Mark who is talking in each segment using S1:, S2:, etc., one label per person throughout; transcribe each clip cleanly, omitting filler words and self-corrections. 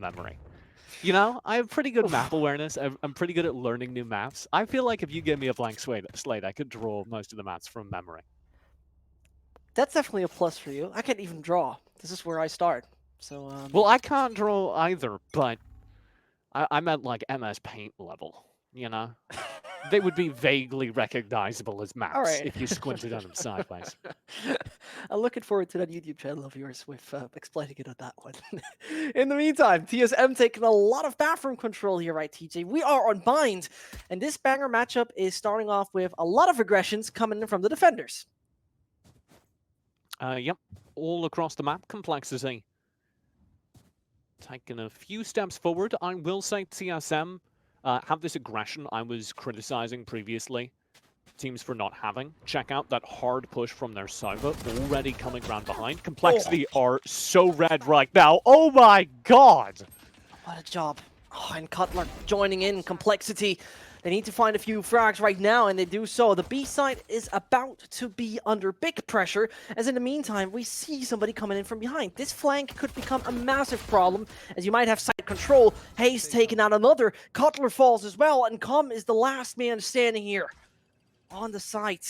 S1: memory. You know, I have pretty good map awareness. I'm pretty good at learning new maps. I feel like if you give me a blank slate, I could draw most of the maps from memory.
S2: That's definitely a plus for you. I can't even draw. This is where I start. So,
S1: Well, I can't draw either, but I meant like MS Paint level, you know? They would be vaguely recognizable as
S2: all
S1: maps
S2: right.
S1: if you squinted at them sideways.
S2: I'm looking forward to that YouTube channel of yours with explaining it on that one. In the meantime, TSM taking a lot of bathroom control here, right, TJ? We are on bind, and this banger matchup is starting off with a lot of aggressions coming in from the defenders.
S1: Yep, all across the map, complexity. Taking a few steps forward, I will say TSM have this aggression I was criticizing previously. Teams for not having. Check out that hard push from their Sova, already coming around behind. Complexity are so red right now. Oh my god!
S2: What a job. Oh, and Cutler joining in, complexity. They need to find a few frags right now, and they do so. The B side is about to be under big pressure, as in the meantime, we see somebody coming in from behind. This flank could become a massive problem, as you might have side control. Hazed taking out another. Cutler falls as well, and Com is the last man standing here on the side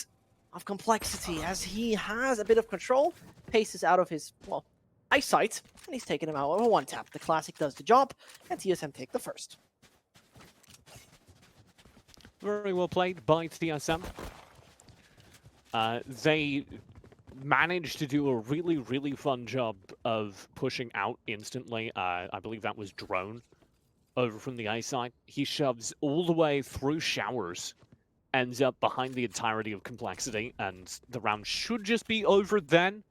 S2: of complexity, as he has a bit of control. Pace is out of his, well, eyesight, and he's taking him out with a one-tap. The Classic does the job, and TSM take the first.
S1: Very well played by TSM. They managed to do a really, really fun job of pushing out instantly. I believe that was Drone over from the A side. He shoves all the way through showers, ends up behind the entirety of complexity, and the round should just be over then.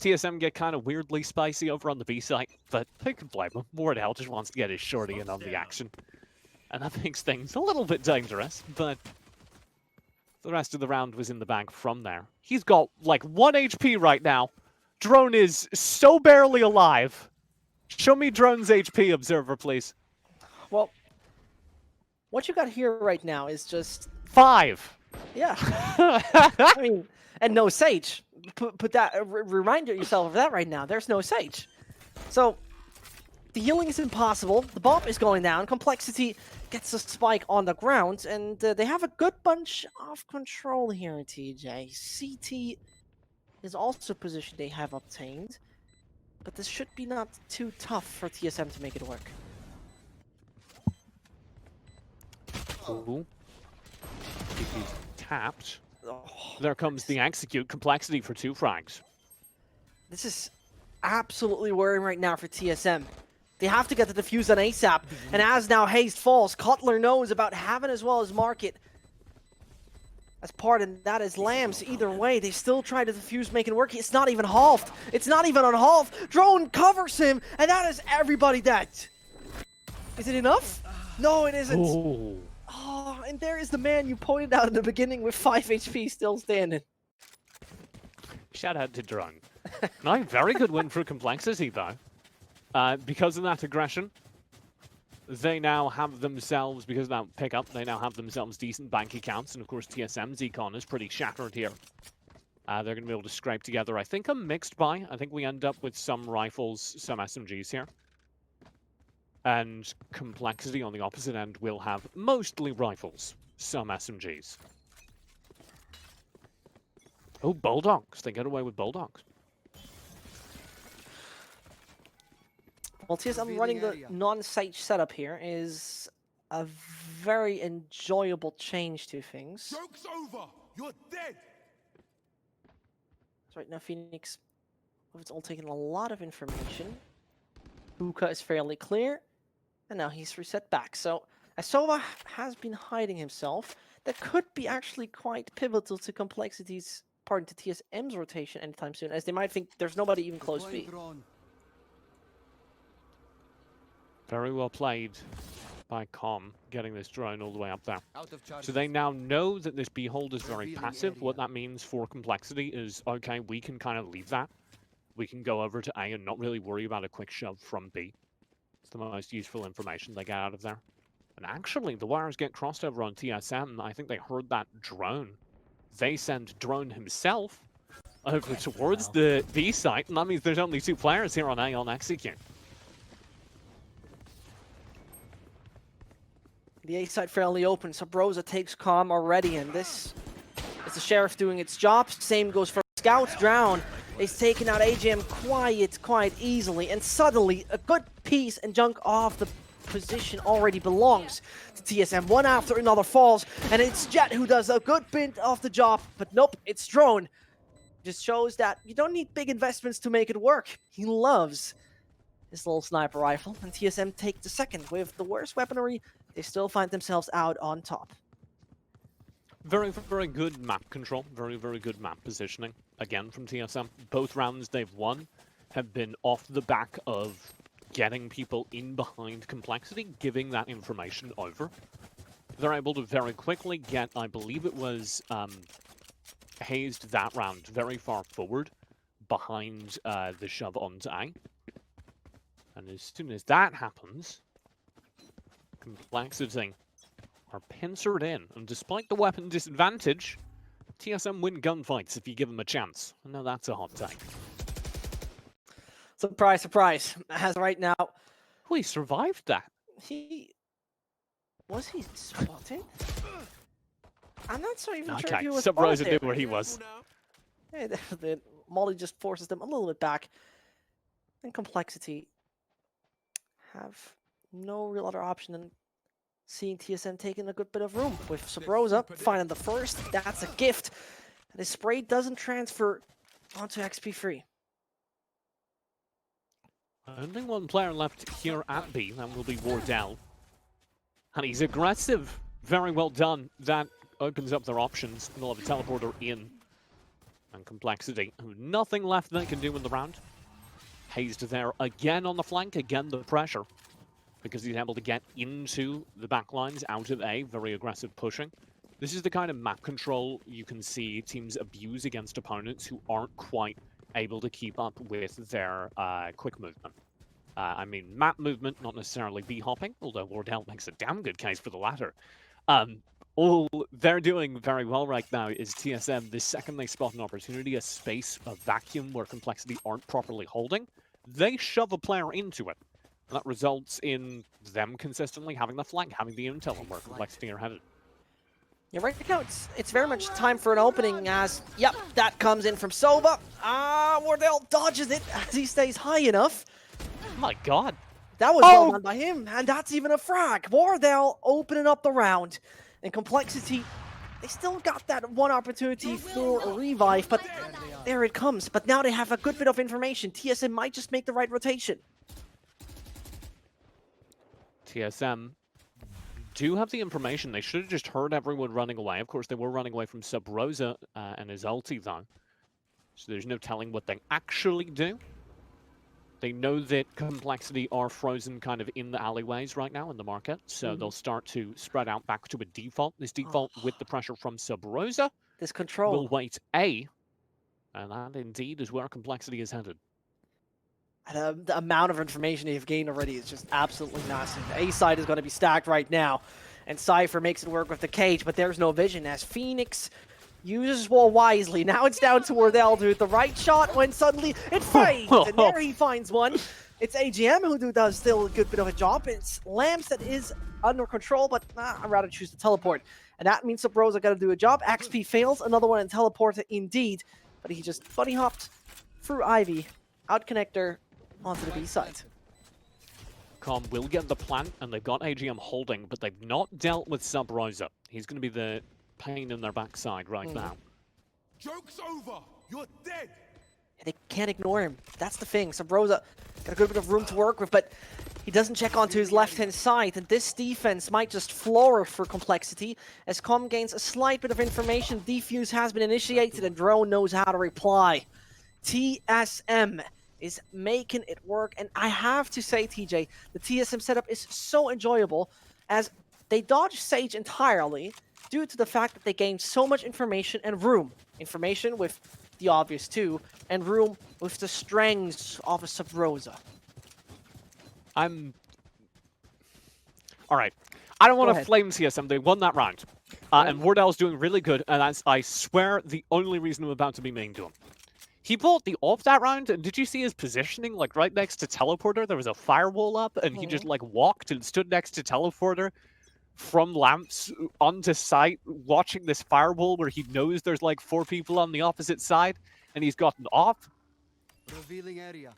S1: TSM get kind of weirdly spicy over on the B side, but who can blame him? Wardell just wants to get his shorty in on the action. And that makes things a little bit dangerous, but the rest of the round was in the bag from there. He's got like 1 HP right now. Drone is so barely alive. Show me Drone's HP, observer, please.
S2: Well, what you got here right now is just
S1: 5.
S2: yeah. I mean, and no Sage. Put that. Remind yourself of that right now. There's no Sage, so the healing is impossible. The bomb is going down. Complexity gets a spike on the ground, and they have a good bunch of control here, TJ. CT is also a position they have obtained, but this should be not too tough for TSM to make it work.
S1: Ooh. He's tapped.
S2: Oh,
S1: There comes the execute. Complexity for 2 frags.
S2: this is absolutely worrying right now for TSM. They have to get the defuse on ASAP, and as now Hazed falls, Cutler knows about Heaven as well as Market as part, and that is Lambs. Either way, they still try to defuse, make it work. It's not even halved. It's not even on half. Drone covers him, and that is everybody dead. Is it enough? No, it isn't.
S1: Ooh.
S2: Oh, and there is the man you pointed out in the beginning with 5 HP still standing.
S1: Shout out to Drone. No, very good win for Complexity, though. Because of that aggression, they now have themselves, because of that pickup, they now have themselves decent bank accounts, and of course TSM's econ is pretty shattered here. They're going to be able to scrape together, I think, a mixed buy. I think we end up with some rifles, some SMGs here. And Complexity on the opposite end will have mostly rifles, some SMGs. Oh, Bulldogs. They get away with Bulldogs.
S2: Well, TSM running the non-Sage setup here is a very enjoyable change to things.
S3: Joke's over! You're dead!
S2: So right now, Phoenix, it's all taking a lot of information. Hookah is fairly clear, and now he's reset back. So, as Sova has been hiding himself, that could be actually quite pivotal to Complexity's, pardon, to TSM's rotation anytime soon, as they might think there's nobody even close B.
S1: Very well played by Com, getting this drone all the way up there. So they now know that this Behold is very passive. What that means for Complexity is, okay, we can kind of leave that. We can go over to A and not really worry about a quick shove from B. It's the most useful information they get out of there. And actually, the wires get crossed over on TSM. I think they heard that drone. They send Drone himself over towards the B site, and that means there's only 2 players here on A on Execute.
S2: The A side fairly open. Subroza takes Calm already, and this is the Sheriff doing its job. Same goes for Scouts. Drown is taking out AGM quite easily, and suddenly a good piece and chunk of the position already belongs to TSM. One after another falls, and it's Jet who does a good bit of the job, but nope, it's Drone. Just shows that you don't need big investments to make it work. He loves his little sniper rifle, and TSM take the second. With the worst weaponry, they still find themselves out on top.
S1: Very, very good map control. Very, very good map positioning. Again, from TSM. Both rounds they've won have been off the back of getting people in behind Complexity, giving that information over. They're able to very quickly get, I believe it was Hazed that round, very far forward behind the shove onto A. And as soon as that happens, Complexity are pincered in, and despite the weapon disadvantage, TSM win gunfights if you give them a chance. I know that's a hot take.
S2: Surprise, surprise. As right now,
S1: Oh, he survived that.
S2: Was he spotted? I'm not so even sure if
S1: Okay,
S2: he was
S1: Subroza
S2: spotted.
S1: knew where he was.
S2: Hey, the Molly just forces them a little bit back. And Complexity have no real other option than seeing TSM taking a good bit of room. With Subroza finding the first, that's a gift. And his spray doesn't transfer onto XP3.
S1: Only one player left here at B, that will be Wardell. And he's aggressive. Very well done. That opens up their options. They'll have a teleporter in. And Complexity have nothing left they can do in the round. Hazed there again on the flank, again the pressure. Because he's able to get into the backlines out of A, very aggressive pushing. This is the kind of map control you can see teams abuse against opponents who aren't quite able to keep up with their quick movement. I mean, map movement, not necessarily B-hopping, although Wardell makes a damn good case for the latter. All they're doing very well right now is TSM, the second they spot an opportunity, a space, a vacuum where Complexity aren't properly holding, they shove a player into it. That results in them consistently having the flank, having the intel on where Complexity are headed.
S2: Yeah, right now it's very much time for an opening as, yep, that comes in from Sova. Wardell dodges it as he stays high enough.
S1: Oh my god.
S2: That was well done by him, and that's even a frag. Wardell opening up the round. And Complexity, they still got that one opportunity for a revive, but there it comes. But now they have a good bit of information. TSM might just make the right rotation.
S1: TSM do have the information. They should have just heard everyone running away. Of course, they were running away from Subroza and his ulti, though. So there's no telling what they actually do. They know that Complexity are frozen kind of in the alleyways right now in the market, so they'll start to spread out back to a default. This default with the pressure from Subroza
S2: This control
S1: will wait A, and that indeed is where Complexity is headed.
S2: And the amount of information they've gained already is just absolutely massive. The A side is going to be stacked right now, and Cypher makes it work with the cage, but there's no vision as Phoenix uses wall wisely. Now it's down to Wardell to do the right shot when suddenly it fades, and there he finds one. It's AGM who does still a good bit of a job. It's Lamps that is under control, but I'd rather choose to teleport. And that means Subroza got to do a job. XP fails, another one in teleporter indeed, but he just bunny hopped through Ivy, out connector, onto the B side.
S1: Com will get the plant, and they've got AGM holding, but they've not dealt with Subroza. He's going to be the pain in their backside right now.
S3: Joke's over. You're dead.
S2: They can't ignore him. That's the thing. Subroza got a good bit of room to work with, but he doesn't check onto his left-hand side, and this defense might just flourish for Complexity as Com gains a slight bit of information. Defuse has been initiated, and Drone knows how to reply. TSM is making it work, and I have to say, TJ, the TSM setup is so enjoyable as they dodge Sage entirely due to the fact that they gain so much information and room. Information with the obvious too, and room with the strengths of a Subroza.
S1: Alright. I don't want to
S2: ahead.
S1: flame TSM. They won that round. And Wardell's doing really good, and that's, I swear, the only reason I'm about to be mean to him. He pulled the off that round, and did you see his positioning, like, right next to Teleporter? There was a firewall up, and he just, like, walked and stood next to Teleporter. from lamps onto site, watching this fireball where he knows there's like 4 people on the opposite side, and he's gotten off.
S3: Revealing area.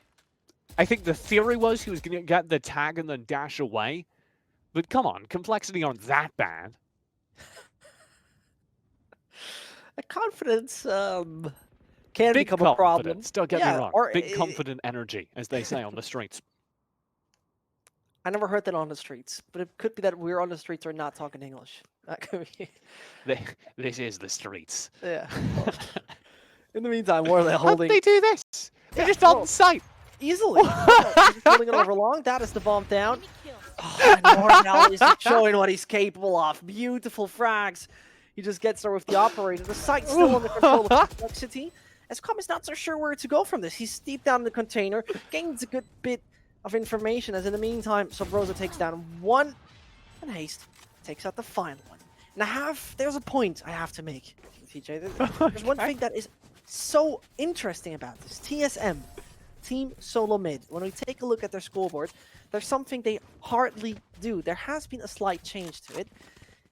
S1: I think the theory was he was going to get the tag and then dash away. But come on, Complexity aren't that bad.
S2: A confidence can
S1: Big
S2: become a problem.
S1: confidence, don't get me wrong.
S2: Or
S1: Big confident energy, as they say on the streets.
S2: I never heard that on the streets, but it could be that we're on the streets or not talking English. That could be.
S1: This is the streets.
S2: Yeah. In the meantime, Wardell
S1: How
S2: holding
S1: did they do this? They're just on site.
S2: easily. He's holding it over long. That is the bomb down. Oh, and Wardell is showing what he's capable of. Beautiful frags. He just gets there with the operator. The site's still under control of Complexity. Escom is not so sure where to go from this. He's deep down in the container, gains a good bit of information, as in the meantime, Subroza takes down 1, and Hazed takes out the final one. And there's a point I have to make, TJ. There's one thing that is so interesting about this. TSM, Team Solo Mid, when we take a look at their scoreboard, there's something they hardly do. There has been a slight change to it,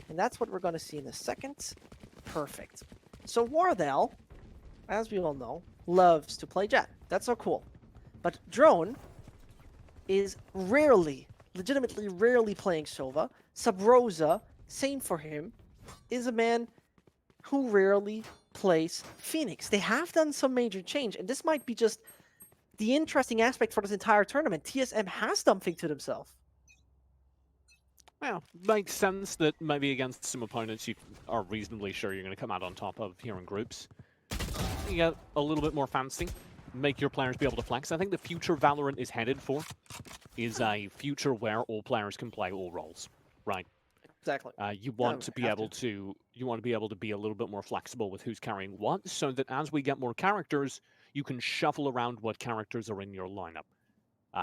S2: and that's what we're going to see in a second. Perfect. So Wardell, as we all know, loves to play Jet. That's so cool. But Drone is legitimately rarely playing Sova. Subroza, same for him, is a man who rarely plays Phoenix. They have done some major change, and this might be just the interesting aspect for this entire tournament. TSM has something to themselves.
S1: Well, makes sense that maybe against some opponents you are reasonably sure you're going to come out on top of here in groups. You get a little bit more fancy. Make your players be able to flex. I think the future Valorant is headed for is a future where all players can play all roles, right?
S2: Exactly.
S1: You want to be able to be a little bit more flexible with who's carrying what, so that as we get more characters, you can shuffle around what characters are in your lineup.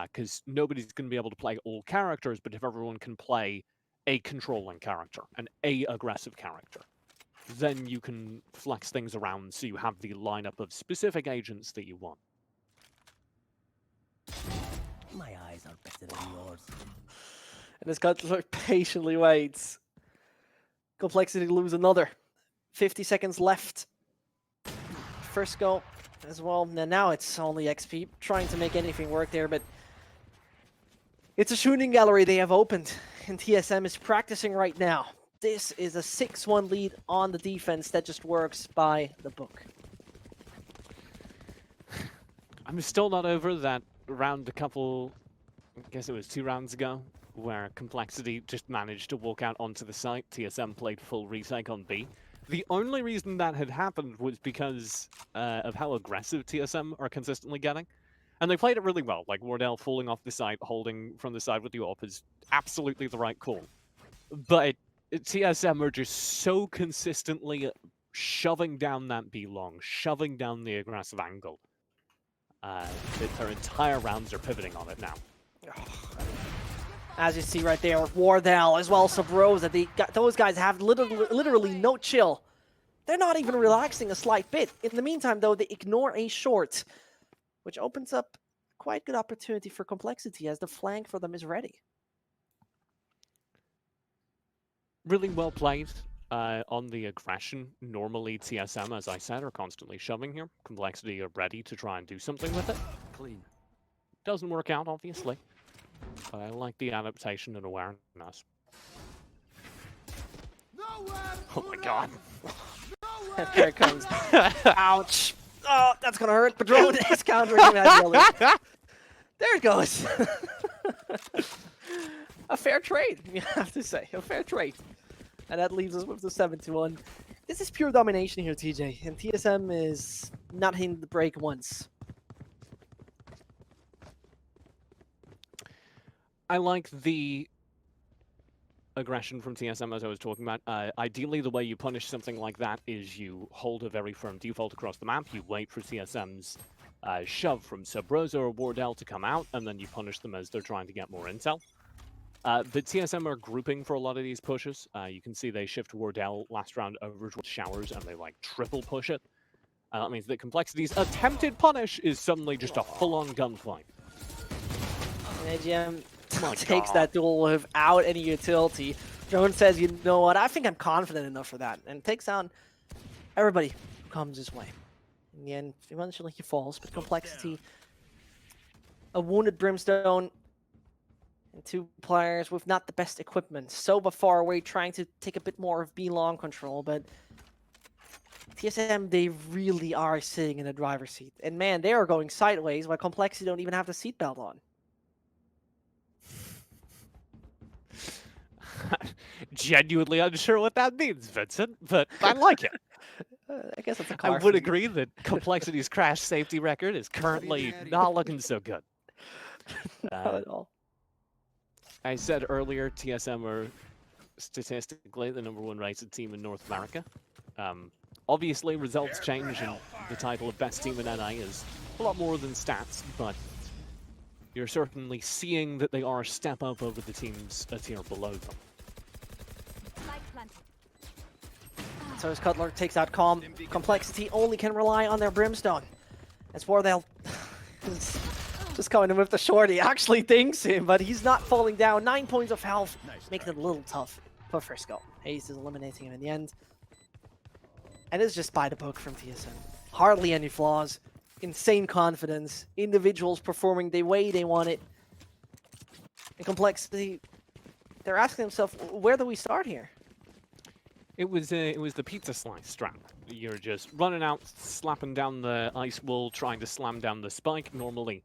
S1: Because nobody's going to be able to play all characters, but if everyone can play a controlling character and a aggressive character, then you can flex things around so you have the lineup of specific agents that you want.
S4: My eyes are better than yours.
S2: And this Cutler patiently waits. Complexity to lose another. 50 seconds left. Frisco as well. Now it's only XP trying to make anything work there, but it's a shooting gallery they have opened, and TSM is practicing right now. This is a 6-1 lead on the defense that just works by the book.
S1: I'm still not over that round I guess it was 2 rounds ago, where Complexity just managed to walk out onto the site. TSM played full retake on B. The only reason that had happened was because of how aggressive TSM are consistently getting. And they played it really well. Like, Wardell falling off the site, holding from the side with the AWP is absolutely the right call. But TSM are just so consistently shoving down that B long, shoving down the aggressive angle, that their entire rounds are pivoting on it now.
S2: As you see right there, Wardell as well as Subroza, those guys have literally no chill. They're not even relaxing a slight bit. In the meantime, though, they ignore a short, which opens up quite good opportunity for Complexity as the flank for them is ready.
S1: Really well played on the aggression. Normally, TSM, as I said, are constantly shoving here. Complexity are ready to try and do something with it.
S4: Clean.
S1: Doesn't work out, obviously. But I like the adaptation and awareness. Oh my god.
S2: There it comes. Ouch. Oh, that's going to hurt. Padrone is countering him as well. There it goes. A fair trade, you have to say. A fair trade. And that leaves us with the 7-1. This is pure domination here, TJ. And TSM is not hitting the break once.
S1: I like the aggression from TSM, as I was talking about. Ideally, the way you punish something like that is you hold a very firm default across the map, you wait for TSM's shove from Subroza or Wardell to come out, and then you punish them as they're trying to get more intel. But TSM are grouping for a lot of these pushes. You can see they shift Wardell last round over towards Showers, and they like triple push it. That means that Complexity's attempted punish is suddenly just a full-on gunfight.
S2: And AGM takes that duel without any utility. Drone says, you know what, I think I'm confident enough for that, and takes down everybody who comes his way. In the end, eventually he falls, but complexity, a wounded Brimstone, and 2 players with not the best equipment. Soba far away, trying to take a bit more of B-long control, but TSM, they really are sitting in the driver's seat. And man, they are going sideways while Complexity don't even have the seatbelt on.
S1: Genuinely unsure what that means, Vincent, but I like it.
S2: I guess it's a
S1: I
S2: car.
S1: would agree that Complexity's crash safety record is currently not looking so good.
S2: Not at all.
S1: I said earlier, TSM are statistically the #1 rated team in North America. Obviously, results change, and the title of best team in NA is a lot more than stats, but you're certainly seeing that they are a step up over the teams a tier below them.
S2: So as Cutler takes out Calm, Complexity only can rely on their Brimstone. As Wardell is just coming in with the short, he actually thinks him, but he's not falling down. 9 points of health, making it a little tough for Frisco. Hazed is eliminating him in the end. And it's just by the book from TSM. Hardly any flaws, insane confidence, individuals performing the way they want it. And Complexity, they're asking themselves, where do we start here?
S1: It was the pizza slice strat. You're just running out, slapping down the ice wall, trying to slam down the spike. Normally,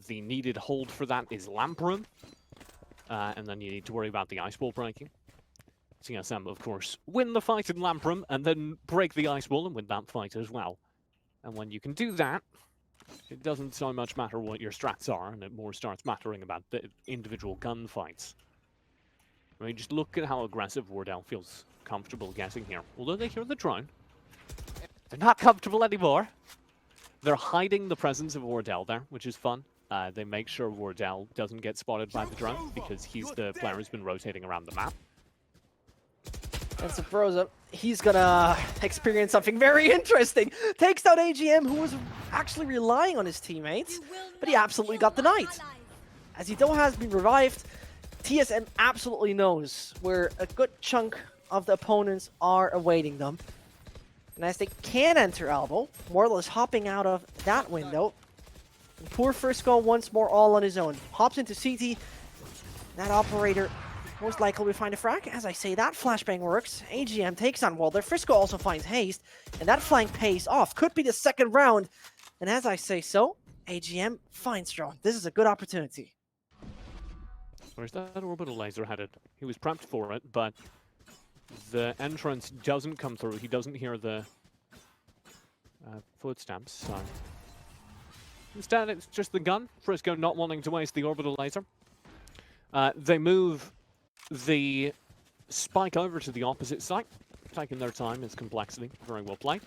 S1: the needed hold for that is lamp room, and then you need to worry about the ice wall breaking. TSM, of course, win the fight in lamp room, and then break the ice wall and win that fight as well. And when you can do that, it doesn't so much matter what your strats are, and it more starts mattering about the individual gunfights. I mean, just look at how aggressive Wardell feels comfortable getting here. Although they hear the drone, they're not comfortable anymore. They're hiding the presence of Wardell there, which is fun. They make sure Wardell doesn't get spotted by the drone because he's the player who's been rotating around the map.
S2: And Subroza, he's gonna experience something very interesting. Takes out AGM, who was actually relying on his teammates, but he absolutely got denied. As Ito has been revived, TSM absolutely knows where a good chunk of the opponents are awaiting them. And as they can enter Elbow, Wardell is hopping out of that window. And poor Frisco once more all on his own. Hops into CT. That operator most likely will find a frag. As I say, that flashbang works. AGM takes on Wardell. Frisco also finds Hazed. And that flank pays off. Could be the second round. And as I say so, AGM finds Drone. This is a good opportunity.
S1: Where's that orbital laser headed? He was prepped for it, but the entrance doesn't come through. He doesn't hear the footsteps, so instead it's just the gun. Frisco not wanting to waste the orbital laser. They move the spike over to the opposite site, taking their time. It's Complexity. Very well played.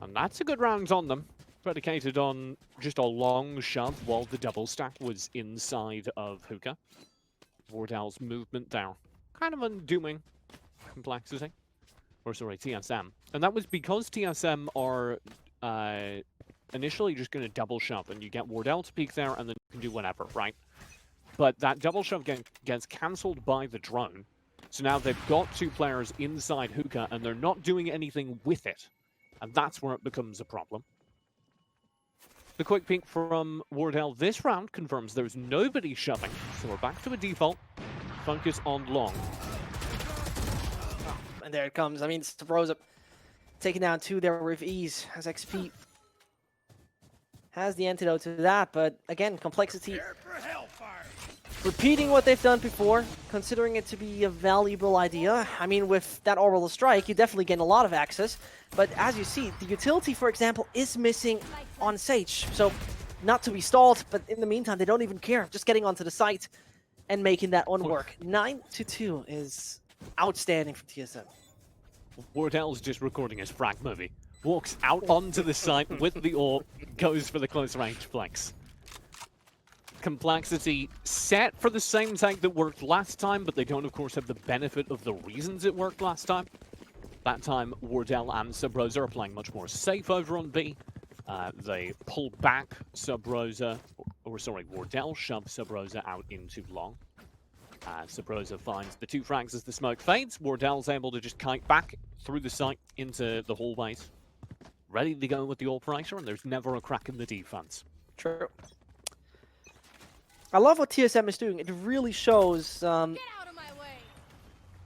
S1: And that's a good round on them. Predicated on just a long shove while the double stack was inside of Hookah. Wardell's movement there, kind of undoing Complexity. Or sorry, TSM. And that was because TSM are initially just going to double shove, and you get Wardell to peek there, and then you can do whatever, right? But that double shove gets cancelled by the drone. So now they've got 2 players inside Hookah, and they're not doing anything with it. And that's where it becomes a problem. The quick peek from Wardell this round confirms there's nobody shoving, so we're back to a default. Focus on long.
S2: And there it comes. I mean, Subroza taking down 2 there with ease as XP has the antidote to that. But again, Complexity repeating what they've done before, considering it to be a valuable idea. I mean, with that orbital strike, you definitely gain a lot of access. But as you see, the utility, for example, is missing on Zescht. So, not to be stalled, but in the meantime, they don't even care. Just getting onto the site and making that one work. 9-2 is outstanding from TSM.
S1: Wardell's just recording his frag movie. Walks out onto the site with the AWP, goes for the close range flex. Complexity set for the same tank that worked last time, but they don't, of course, have the benefit of the reasons it worked last time. That time, Wardell and Subroza are playing much more safe over on B. They pull back Subroza, or sorry, Wardell shoves Subroza out into long. Subroza finds the 2 frags as the smoke fades. Wardell's able to just kite back through the site into the hallways. Ready to go with the operator, and there's never a crack in the defense.
S2: True. I love what TSM is doing. It really shows
S5: Get out of my way.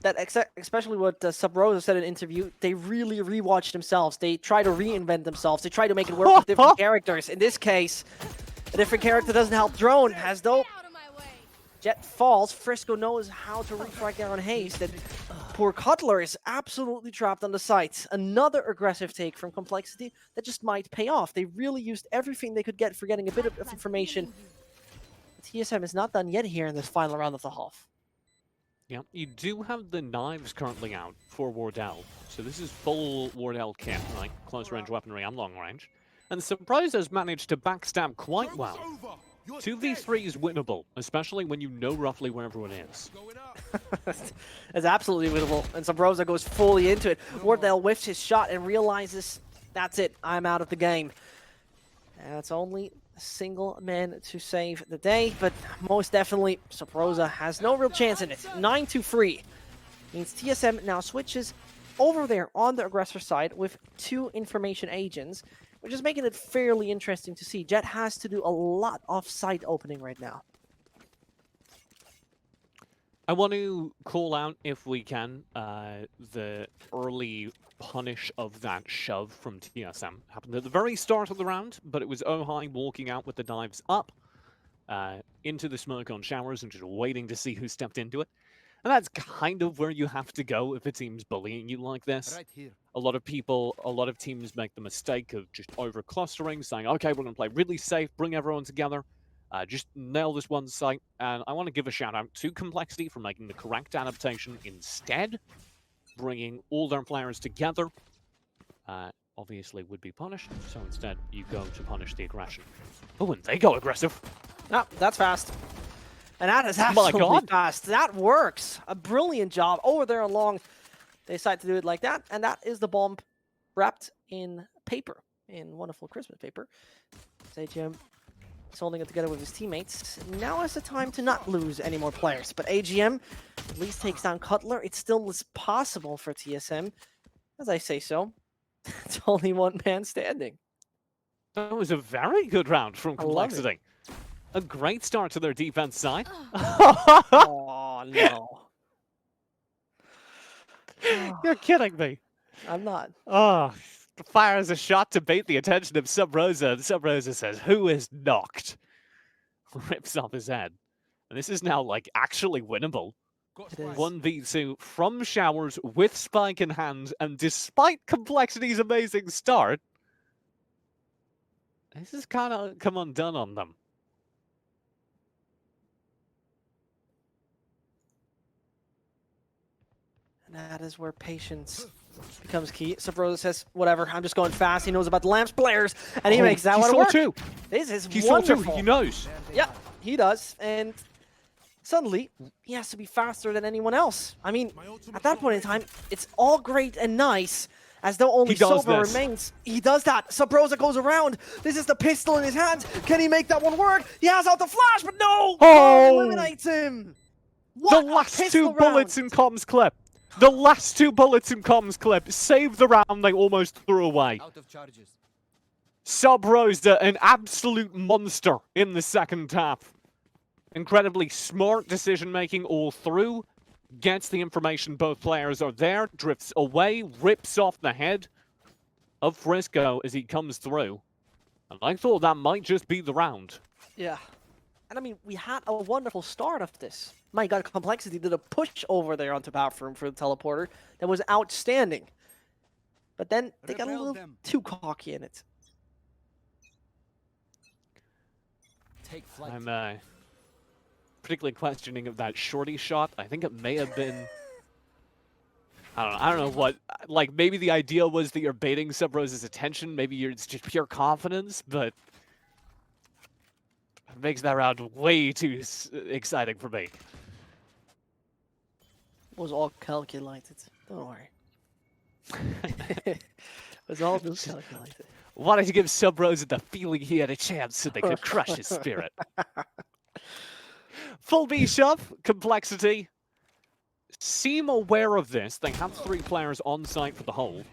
S2: that, especially what Subroza said in an interview, they really rewatch themselves. They try to reinvent themselves. They try to make it work with different characters. In this case, a different character doesn't help Drone, as though
S5: Get out of my way.
S2: Jet falls. Frisco knows how to refrag there on Hazed, and poor Cutler is absolutely trapped on the site. Another aggressive take from Complexity that just might pay off. They really used everything they could get for getting a bit of information. TSM is not done yet here in this final round of the half.
S1: Yeah, you do have the knives currently out for Wardell. So this is full Wardell kit, like close range weaponry and long range. And Subroza's managed to backstab quite well. 2v3 is winnable, especially when you know roughly where everyone is.
S2: It's absolutely winnable, and Subroza goes fully into it. Wardell whiffs his shot and realizes, that's it, I'm out of the game. And it's only a single man to save the day, but most definitely, Subroza has no real chance in it. 9-3 means TSM now switches over there on the aggressor side with 2 information agents, which is making it fairly interesting to see. Jet has to do a lot of site opening right now.
S1: I want to call out, if we can, the early punish of that shove from TSM. Happened at the very start of the round, but it was ohai walking out with the dives up into the smoke on showers and just waiting to see who stepped into it. And that's kind of where you have to go if a team's bullying you like this.
S3: Right here.
S1: A lot of teams make the mistake of just over-clustering, saying, okay, we're going to play really safe, bring everyone together, just nail this one site. And I want to give a shout-out to Complexity for making the correct adaptation instead, bringing all their players together. Obviously would be punished, so instead you go to punish the aggression. Oh, and they go aggressive.
S2: No, that's fast. And that is absolutely fast. That works. A brilliant job over there on long. They decide to do it like that, and that is the bomb wrapped in paper, in wonderful Christmas paper. AGM is holding it together with his teammates. Now is the time to not lose any more players, but AGM at least takes down Cutler. It still is possible for TSM, as I say so. It's only one man standing.
S1: That was a very good round from Complexity. A great start to their defense side.
S2: Oh, no.
S1: You're kidding me.
S2: I'm not.
S1: Oh, fires a shot to bait the attention of Subroza. And Subroza says, who is knocked? Rips off his head. And this is now, like, actually winnable.
S2: It is.
S1: 1v2 from showers with spike in hand. And despite Complexity's amazing start, this has kind of come undone on them.
S2: That is where patience becomes key. Subroza says, whatever, I'm just going fast. He knows about the lamps players, and he makes that one work.
S1: Too.
S2: This is
S1: He
S2: wonderful.
S1: saw too, he knows.
S2: Yeah, he does. And suddenly, he has to be faster than anyone else. I mean, at that point in time, it's all great and nice, as though only Silver remains. He does that. Subroza goes around. This is the pistol in his hand. Can he make that one work? He has out the flash, but no!
S1: Oh!
S2: Eliminates him. What
S1: The last 2 bullets in Com's clip. The last 2 bullets in Com's clip saved the round they almost threw away.
S3: Out of charges.
S1: Subroza, an absolute monster in the second half. Incredibly smart decision-making all through. Gets the information both players are there, drifts away, rips off the head of Frisco as he comes through. And I thought that might just be the round.
S2: Yeah. And I mean, we had a wonderful start of this. My god, Complexity did a push over there onto bathroom for the teleporter that was outstanding. But then they got a little too cocky in it.
S3: Take flight.
S1: I'm particularly questioning of that shorty shot. I think it may have been... I don't know what... Like, maybe the idea was that you're baiting Subroza's attention. Maybe it's just pure confidence, but... It makes that round way too exciting for me.
S2: It was all calculated. Don't worry. It was all just calculated.
S1: Wanted to give Subroza the feeling he had a chance so they could crush his spirit. Full B shove, complexity. Seem aware of this. They have 3 players on site for the whole.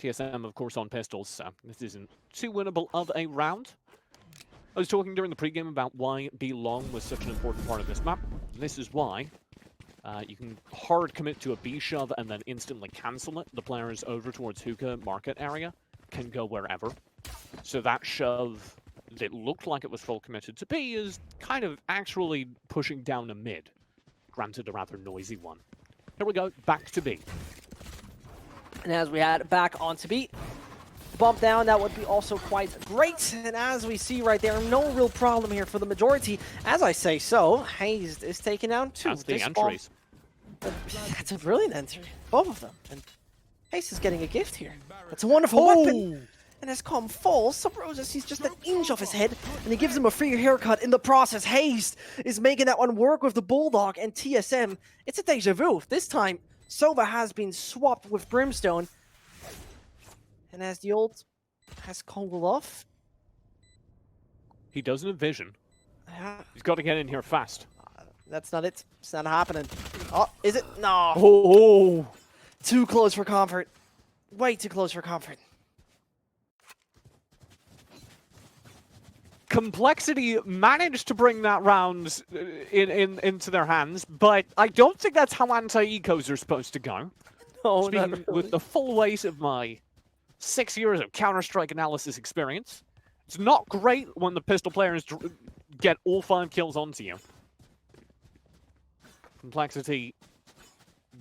S1: TSM, of course, on pistols, so this isn't too winnable of a round. I was talking during the pregame about why B long was such an important part of this map. This is why. You can hard commit to a B shove and then instantly cancel it. The players over towards hookah market area can go wherever. So that shove that looked like it was full committed to B is kind of actually pushing down a mid. Granted, a rather noisy one. Here we go, back to B.
S2: And as we head back onto B, bump down, that would be also quite great. And as we see right there, no real problem here for the majority. As I say so, Hazed is taken down too.
S1: That's the entries.
S2: That's a brilliant entry, both of them. And Hazed is getting a gift here. That's a wonderful weapon. And as Com falls, Subroza sees just an inch off his head, and he gives him a free haircut in the process. Hazed is making that one work with the Bulldog and TSM. It's a deja vu. This time, Sova has been swapped with Brimstone. And as the ult has cooled off...
S1: He doesn't have vision.
S2: Yeah,
S1: He's got to get in here fast.
S2: that's not it. It's not happening. Oh, is it? No.
S1: Oh!
S2: Too close for comfort. Way too close for comfort.
S1: Complexity managed to bring that round into their hands, but I don't think that's how anti-ecos are supposed to go.
S2: No,
S1: Speaking
S2: not really.
S1: with the full weight of my 6 years of Counter-Strike analysis experience, it's not great when the pistol players get all 5 kills onto you. Complexity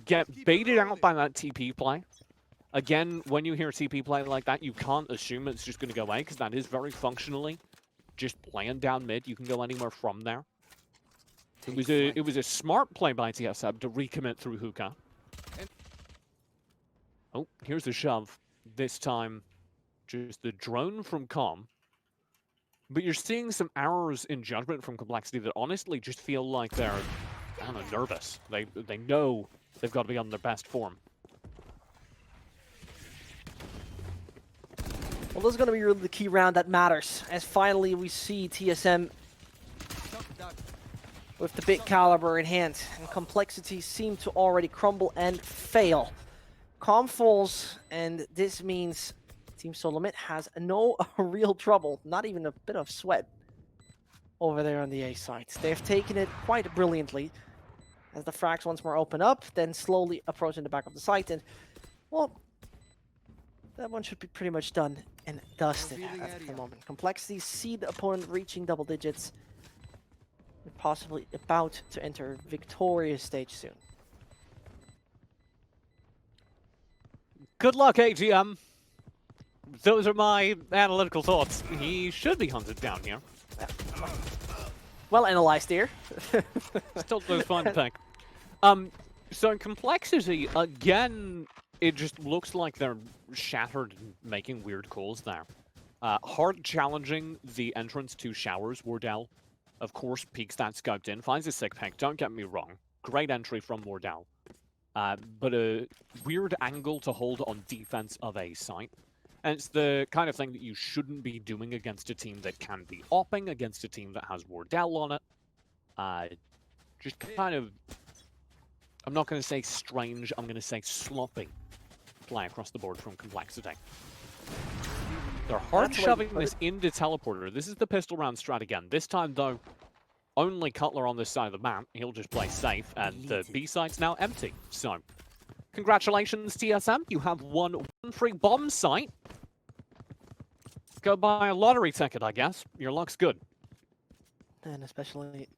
S1: get baited out by that TP play. Again, when you hear TP play like that, you can't assume it's just going to go away, because that is very functionally just playing down mid. You can go anywhere from there. It was a smart play by TSM to recommit through hookah. Oh, here's a shove. This time, just the drone from Com. But you're seeing some errors in judgment from Complexity that honestly just feel like they're, I don't know, nervous. They know they've got to be on their best form.
S2: Well, this is going to be really the key round that matters, as finally we see TSM with the big caliber in hand, and Complexity seem to already crumble and fail. Com falls, and this means Team Solomit has no real trouble, not even a bit of sweat over there on the A side. They've taken it quite brilliantly, as the frags once more open up, then slowly approaching the back of the site, and, well, that one should be pretty much done and dusted at the moment. Complexity see the opponent reaching double digits, and possibly about to enter victorious stage soon.
S1: Good luck, AGM. Those are my analytical thoughts. He should be hunted down here.
S2: Well analyzed here.
S1: Still no fun pick. So in Complexity, again, it just looks like they're shattered and making weird calls there. Hard challenging the entrance to Showers. Wardell, of course, peeks that scoped in, finds a sick pick, don't get me wrong. Great entry from Wardell. But a weird angle to hold on defense of a site. And it's the kind of thing that you shouldn't be doing against a team that can be opping, against a team that has Wardell on it. Just kind of, I'm not going to say strange, I'm going to say sloppy play across the board from Complexity. They're hard shoving this into Teleporter. This is the pistol round strat again. This time, though, only Cutler on this side of the map. He'll just play safe, and the B site's now empty. So, congratulations, TSM. You have won one free bomb site. Go buy a lottery ticket, I guess. Your luck's good.
S2: And especially,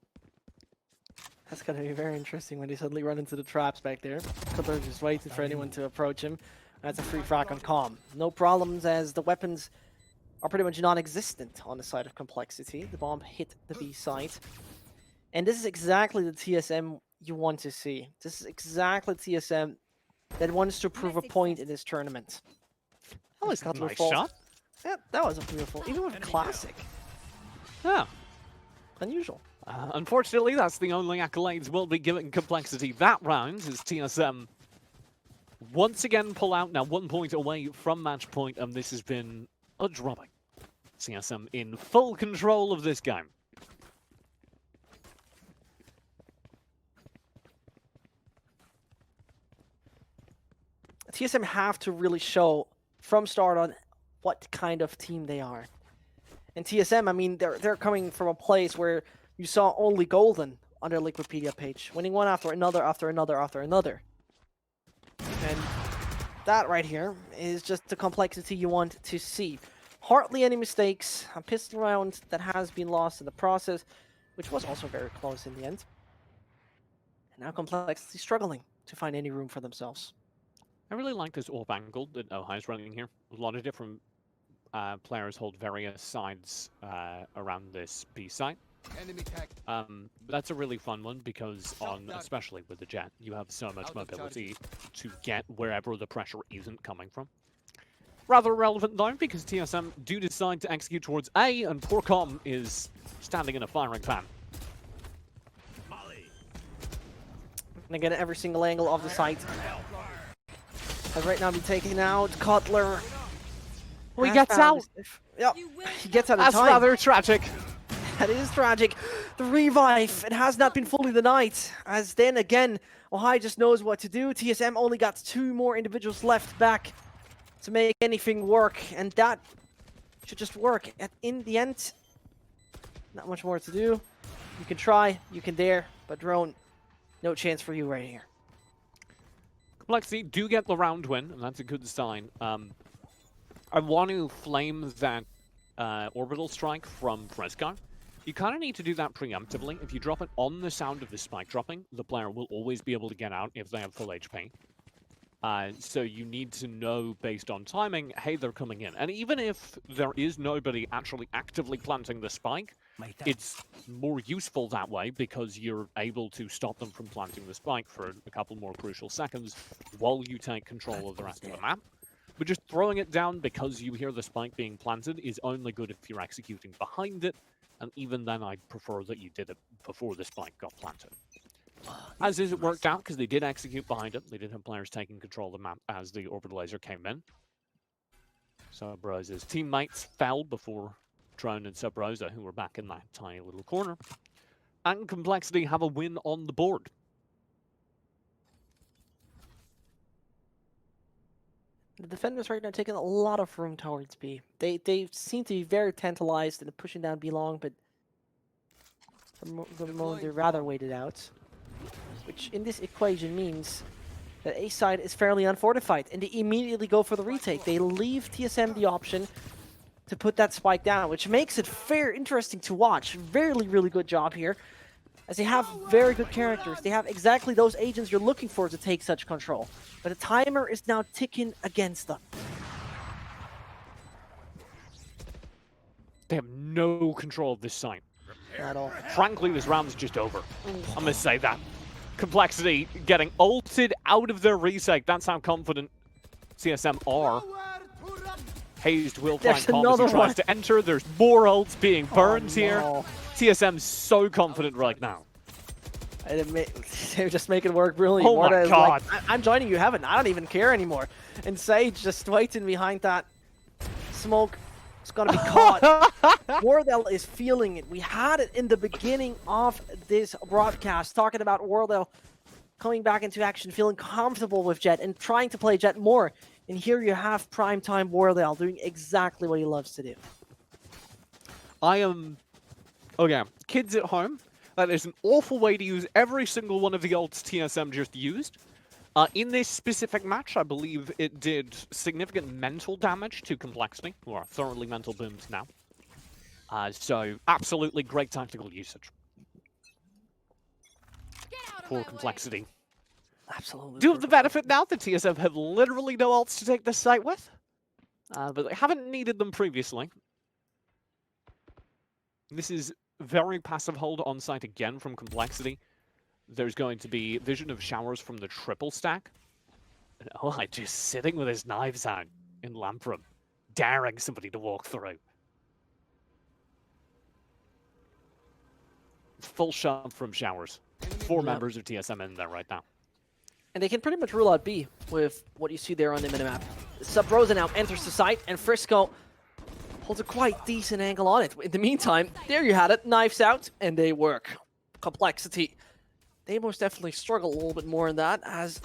S2: that's going to be very interesting when they suddenly run into the traps back there. Cutler just waiting for anyone to approach him. That's a free frag on Com. No problems, as the weapons are pretty much non-existent on the side of Complexity. The bomb hit the B site. And this is exactly the TSM you want to see. This is exactly TSM that wants to prove a point in this tournament.
S1: That was a
S2: Cutler
S1: nice
S2: falls.
S1: shot.
S2: Yeah, that was a beautiful, even with classic.
S1: Yeah.
S2: Unusual.
S1: Unfortunately, that's the only accolades we'll be giving Complexity that round, as TSM once again pull out, now 1 point away from match point, and this has been a drubbing. TSM in full control of this game.
S2: TSM have to really show from start on what kind of team they are. And TSM, I mean, they're coming from a place where you saw only Golden on their Liquipedia page, winning one after another, after another, after another. And that right here is just the complexity you want to see. Hardly any mistakes, a pistol round that has been lost in the process, which was also very close in the end. And now Complexity struggling to find any room for themselves.
S1: I really like this AWP angle that ohai is running here. A lot of different players hold various sides around this B site.
S3: Enemy tag.
S1: That's a really fun one because especially with the Jet, you have so much mobility to get wherever the pressure isn't coming from. Rather relevant though, because TSM do decide to execute towards A, and poor Com is standing in a firing pan.
S2: And again, every single angle of the site. As right now, be taken out. Cutler.
S1: Oh, he gets out.
S2: Yep, he gets out of
S1: That's
S2: time.
S1: rather tragic.
S2: That is tragic. The revive, it has not been fully denied. As then again, ohai just knows what to do. TSM only got 2 more individuals left back to make anything work. And that should just work. In the end, not much more to do. You can try, you can dare, but Drone, no chance for you right here.
S1: Complexity do get the round win, and that's a good sign. I want to flame that orbital strike from Frisco. You kind of need to do that preemptively. If you drop it on the sound of the spike dropping, the player will always be able to get out if they have full HP. So you need to know based on timing, hey, they're coming in. And even if there is nobody actually actively planting the spike, it's more useful that way because you're able to stop them from planting the spike for a couple more crucial seconds while you take control of the rest of the map. But just throwing it down because you hear the spike being planted is only good if you're executing behind it. And even then, I'd prefer that you did it before the spike got planted. As is, it worked out because they did execute behind it. They did have players taking control of the map as the orbital laser came in. Subroza's teammates fell before Drone and Subroza, who were back in that tiny little corner. And Complexity have a win on the board.
S2: The defenders right now taking a lot of room towards B. They seem to be very tantalized in pushing down B long, but the moment they're rather waited out. Which in this equation means that A side is fairly unfortified, and they immediately go for the retake. They leave TSM the option to put that spike down, which makes it very interesting to watch. Really good job here, as they have very good characters. They have exactly those agents you're looking for to take such control. But the timer is now ticking against them.
S1: They have no control of this site.
S2: At all.
S1: Frankly, this round's just over. I'm going to say that. Complexity getting ulted out of their retake. That's how confident TSM are. Hazed will find Calm as he tries to enter. There's more ults being burned here. TSM's so confident right now.
S2: They're just making it work brilliantly.
S1: Oh my god.
S2: Like, I'm joining you, Heaven. I don't even care anymore. And Sage just waiting behind that smoke. It's gonna be caught. Wardell is feeling it. We had it in the beginning of this broadcast, talking about Wardell coming back into action, feeling comfortable with Jet and trying to play Jet more. And here you have primetime Wardell doing exactly what he loves to do.
S1: Okay, kids at home, that is an awful way to use every single one of the ults TSM just used. In this specific match, I believe it did significant mental damage to Complexity, who are thoroughly mental boomed now. So, absolutely great tactical usage for Complexity.
S2: Absolutely.
S1: Do have the benefit now that TSM have literally no ults to take this site with. But they haven't needed them previously. This is very passive hold on site again from Complexity. There's going to be vision of showers from the triple stack. And ohai just sitting with his knives out in lamp room, daring somebody to walk through. Full shove from showers. 4 members of TSM in there right now.
S2: And they can pretty much rule out B with what you see there on the minimap. Subroza now enters the site, and Frisco holds a quite decent angle on it. In the meantime, there you had it. Knives out, and they work. Complexity. They most definitely struggle a little bit more in that, as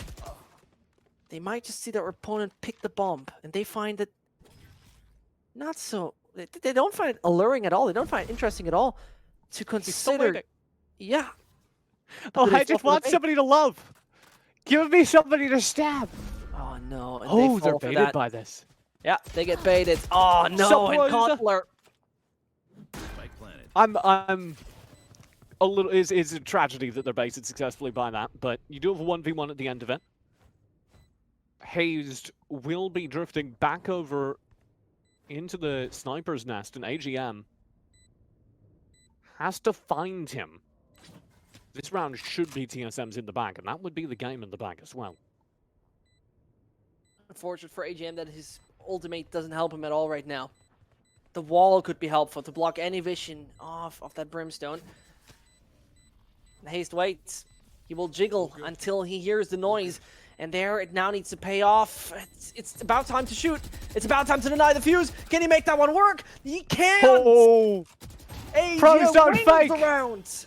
S2: they might just see their opponent pick the bomb, and they find it not so. They don't find it alluring at all. They don't find it interesting at all to consider. Yeah.
S1: Oh,
S2: But
S1: I
S2: it's
S1: just
S2: not
S1: want
S2: gonna
S1: somebody to love. Give me somebody to stab.
S2: Oh no! And
S1: Oh,
S2: they
S1: they're
S2: fall for
S1: baited
S2: that.
S1: by this.
S2: Yeah, they get baited. Oh no! And
S1: Subroza.
S2: Cutler.
S3: Spike planted.
S1: I'm a little. It's a tragedy that they're baited successfully by that, but you do have a 1v1 at the end of it. Hazed will be drifting back over into the sniper's nest, and AGM has to find him. This round should be TSM's in the bag, and that would be the game in the bag as well.
S2: Unfortunate for AGM that his ultimate doesn't help him at all right now. The wall could be helpful to block any vision off of that brimstone. And Hazed waits. He will jiggle until he hears the noise. And there, it now needs to pay off. It's about time to shoot. It's about time to deny the fuse. Can he make that one work? He can't!
S1: Oh! Pros don't
S2: wins
S1: fake!
S2: the round.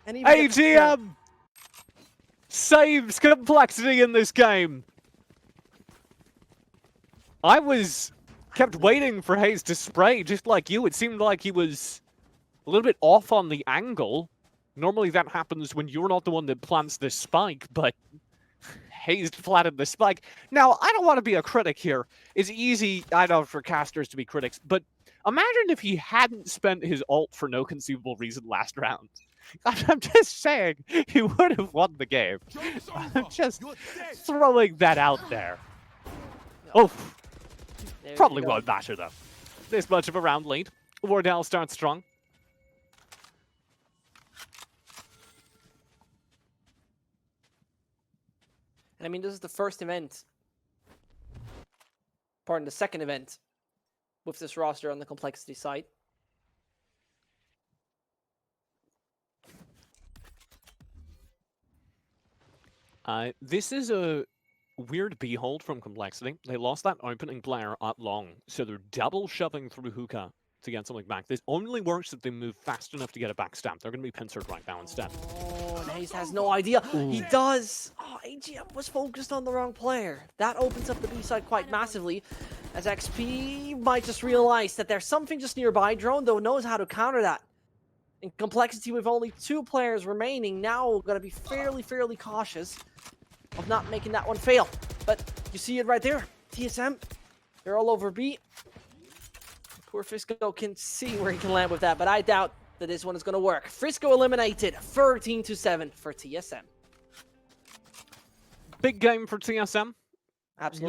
S2: And even gets the kill.
S1: AGM saves complexity in this game. I kept waiting for Hazed to spray, just like you. It seemed like he was a little bit off on the angle. Normally that happens when you're not the one that plants this spike, but Hazed planted the spike. Now, I don't want to be a critic here. It's easy, I know, for casters to be critics, but imagine if he hadn't spent his ult for no conceivable reason last round. I'm just saying, he would have won the game. I'm just throwing that out there. Oh.
S2: There
S1: Probably
S2: you go.
S1: won't matter, though. This much of a round lead. Wardell starts strong.
S2: And I mean, this is the first event. Pardon, the second event with this roster on the complexity side.
S1: This is a weird behold from Complexity. They lost that opening player at long, so they're double shoving through hookah to get something back. This only works if they move fast enough to get a backstab. They're going to be pincered right now instead.
S2: Oh, and Hazed has no idea. He does. Oh, AGM was focused on the wrong player. That opens up the B side quite massively, as XP might just realize that there's something just nearby. Drone, though, knows how to counter that. In Complexity, with only 2 players remaining, now going to be fairly cautious of not making that one fail. But you see it right there. TSM, they're all over B. Poor Frisco can see where he can land with that, but I doubt that this one is going to work. Frisco eliminated 13-7 for TSM.
S1: Big game for TSM.
S2: Absolutely.